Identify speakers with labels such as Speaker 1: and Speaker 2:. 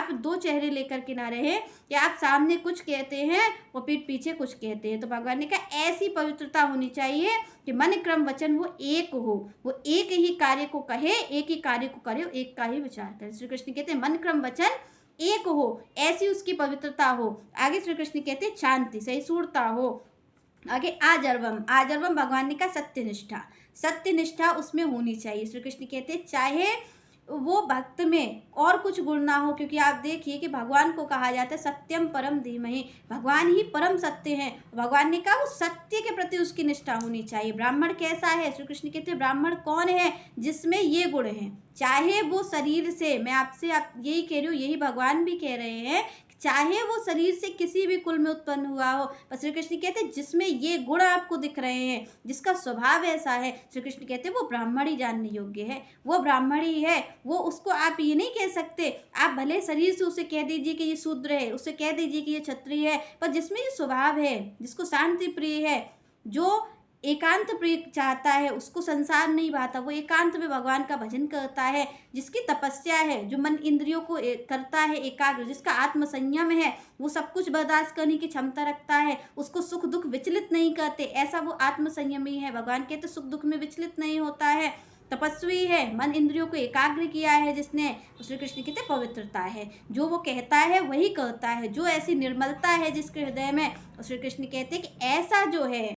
Speaker 1: आप दो चेहरे लेकर के ना रहे कि आप सामने कुछ कहते हैं और पीठ पीछे कुछ कहते हैं। तो भगवान ने कहा ऐसी पवित्रता होनी चाहिए कि मन क्रम वचन वो एक हो, वो एक ही कार्य को कहे, एक ही कार्य को करे, एक का ही विचार करे। श्री कृष्ण कहते हैं मन क्रम वचन एक हो, ऐसी उसकी पवित्रता हो। आगे श्री कृष्ण कहते हैं शांति, सहिष्णुता हो। आगे आजर्वम, आजर्वम भगवान ने कहा सत्यनिष्ठा, सत्यनिष्ठा उसमें होनी चाहिए। श्री कृष्ण कहते हैं चाहे वो भक्त में और कुछ गुण ना हो, क्योंकि आप देखिए कि भगवान को कहा जाता है सत्यम परम धीमहि, भगवान ही परम सत्य हैं। भगवान ने कहा वो सत्य के प्रति उसकी निष्ठा होनी चाहिए। ब्राह्मण कैसा है? श्री कृष्ण कहते हैं ब्राह्मण कौन है? जिसमें ये गुण हैं। चाहे वो शरीर से, मैं आपसे आप यही कह रही हूँ, यही भगवान भी कह रहे हैं, चाहे वो शरीर से किसी भी कुल में उत्पन्न हुआ हो, पर श्री कृष्ण कहते हैं जिसमें ये गुण आपको दिख रहे हैं, जिसका स्वभाव ऐसा है, श्री कृष्ण कहते हैं वो ब्राह्मण ही जानने योग्य है, वो ब्राह्मण ही है। वो उसको आप ये नहीं कह सकते, आप भले शरीर से उसे कह दीजिए कि ये शूद्र है, उसे कह दीजिए कि ये क्षत्रिय है, पर जिसमें ये स्वभाव है, जिसको शांति प्रिय है, जो एकांत प्रिय चाहता है, उसको संसार नहीं भाता, वो एकांत में भगवान का भजन करता है, जिसकी तपस्या है, जो मन इंद्रियों को करता है एकाग्र, जिसका आत्म संयम है, वो सब कुछ बर्दाश्त करने की क्षमता रखता है, उसको सुख दुख विचलित नहीं करते, ऐसा वो आत्म संयमी है। भगवान कहते सुख दुख में विचलित नहीं होता है, तपस्वी है, मन इंद्रियों को एकाग्र किया है जिसने, श्री कृष्ण कहते पवित्रता है। जो वो कहता है वही करता है, जो ऐसी निर्मलता है जिसके हृदय में, श्री कृष्ण कहते कि ऐसा जो है